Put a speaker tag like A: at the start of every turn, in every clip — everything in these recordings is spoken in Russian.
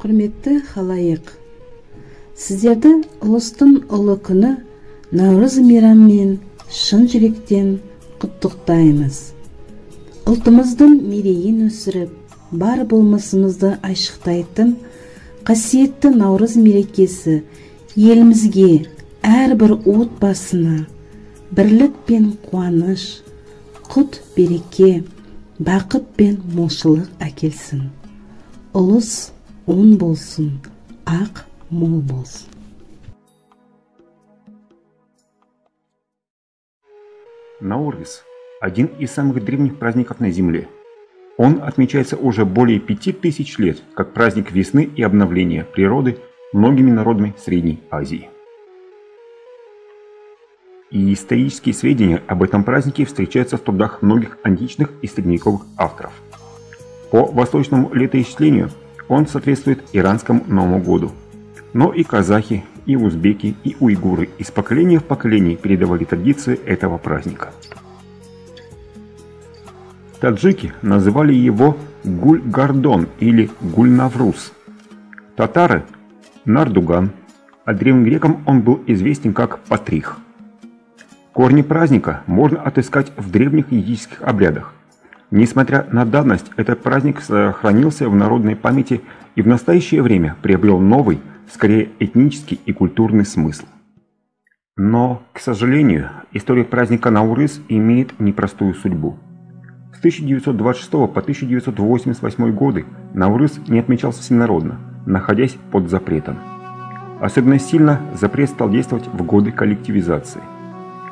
A: Құрметті халайық, сіздерді ұлыстың ұлы күні Наурыз мейрамымен шын жүректен құттықтаймыз. Ұлтымыздың мерейін өсіріп, бар болмысымызды айшықтайтын қасиетті Наурыз мерекесі елімізге, әрбір отбасына бірлік пен қуаныш, құт береке, бақыт пен молшылық әкелсін. Ұлыс он болсын, ақ мол болсын.
B: Наурыз – один из самых древних праздников на Земле. Он отмечается уже более 5000 лет как праздник весны и обновления природы многими народами Средней Азии. И исторические сведения об этом празднике встречаются в трудах многих античных и средневековых авторов. По восточному летоисчислению он соответствует иранскому Новому году. Но и казахи, и узбеки, и уйгуры из поколения в поколение передавали традиции этого праздника. Таджики называли его Гуль-Гордон или Гуль-Навруз. Татары – Нардуган, а древним грекам он был известен как Патрих. Корни праздника можно отыскать в древних языческих обрядах. Несмотря на давность, этот праздник сохранился в народной памяти и в настоящее время приобрел новый, скорее этнический и культурный смысл. Но, к сожалению, история праздника Наурыз имеет непростую судьбу. С 1926 по 1988 годы Наурыз не отмечался всенародно, находясь под запретом. Особенно сильно запрет стал действовать в годы коллективизации.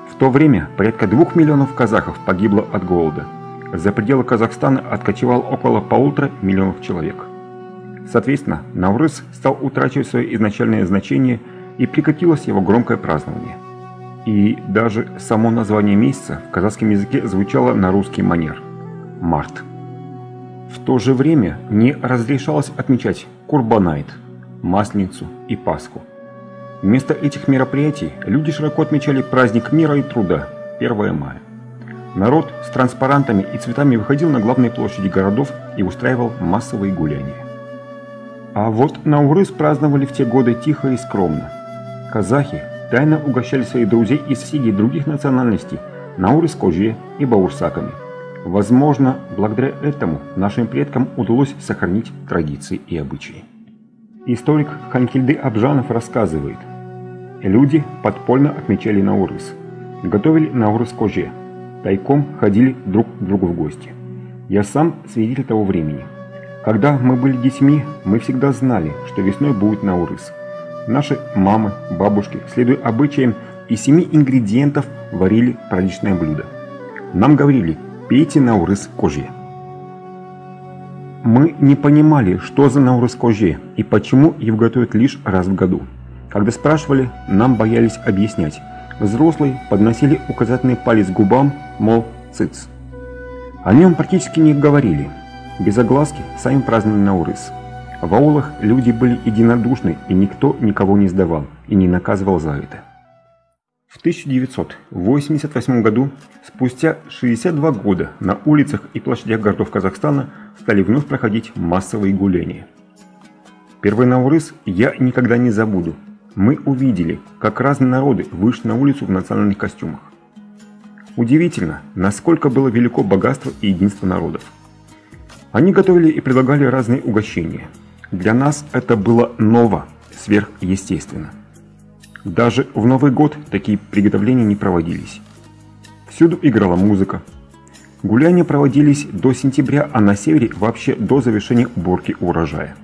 B: В то время порядка 2 миллионов казахов погибло от голода. За пределы Казахстана откочевал около 1,5 миллиона человек. Соответственно, Наурыз стал утрачивать свое изначальное значение и прекратилось его громкое празднование. И даже само название месяца в казахском языке звучало на русский манер – март. В то же время не разрешалось отмечать Курбанайт, Масленицу и Пасху. Вместо этих мероприятий люди широко отмечали праздник мира и труда – 1 мая. Народ с транспарантами и цветами выходил на главные площади городов и устраивал массовые гуляния. А вот Наурыз праздновали в те годы тихо и скромно. Казахи тайно угощали своих друзей и соседей других национальностей Наурыз-коже и бауырсаками. Возможно, благодаря этому нашим предкам удалось сохранить традиции и обычаи. Историк Ханкильды Абжанов рассказывает: люди подпольно отмечали Наурыз, готовили Наурыз-коже, тайком ходили друг к другу в гости. Я сам свидетель того времени. Когда мы были детьми, мы всегда знали, что весной будет Наурыз. Наши мамы, бабушки, следуя обычаям, из 7 ингредиентов варили праздничное блюдо. Нам говорили: пейте Наурыз-коже. Мы не понимали, что за Наурыз-коже и почему его готовят лишь раз в году. Когда спрашивали, нам боялись объяснять. Взрослые подносили указательный палец к губам, мол, цыц. О нем практически не говорили. Без огласки сами праздновали Наурыз. В аулах люди были единодушны, и никто никого не сдавал и не наказывал за это. В 1988 году, спустя 62 года, на улицах и площадях городов Казахстана стали вновь проходить массовые гуляния. Первый Наурыз я никогда не забуду. Мы увидели, как разные народы вышли на улицу в национальных костюмах. Удивительно, насколько было велико богатство и единство народов. Они готовили и предлагали разные угощения. Для нас это было ново, сверхъестественно. Даже в Новый год такие приготовления не проводились. Всюду играла музыка. Гуляния проводились до сентября, а на севере вообще до завершения уборки урожая.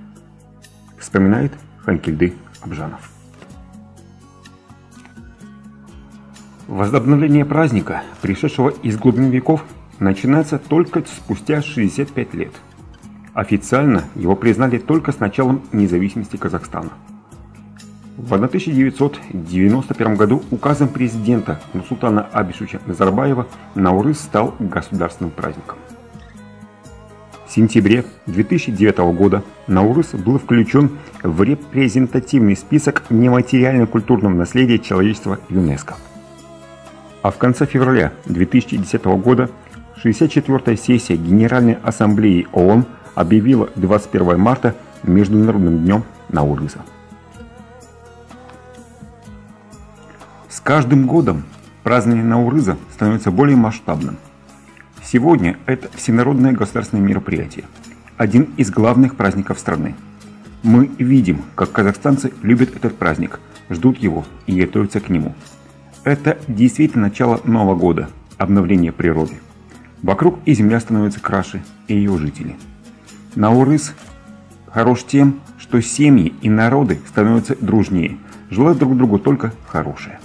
B: Вспоминает Ханкильды Абжанов. Возобновление праздника, пришедшего из глубин веков, начинается только спустя 65 лет. Официально его признали только с началом независимости Казахстана. В 1991 году указом президента Нурсултана Абишевича Назарбаева Наурыз стал государственным праздником. В сентябре 2009 года Наурыз был включен в репрезентативный список нематериально-культурного наследия человечества ЮНЕСКО. А в конце февраля 2010 года 64-я сессия Генеральной Ассамблеи ООН объявила 21 марта Международным днем Наурыза. С каждым годом празднование Наурыза становится более масштабным. Сегодня это всенародное государственное мероприятие, один из главных праздников страны. Мы видим, как казахстанцы любят этот праздник, ждут его и готовятся к нему. Это действительно начало Нового года, обновление природы. Вокруг и земля становится краше, и ее жители. Наурыз хорош тем, что семьи и народы становятся дружнее, желают друг другу только хорошее.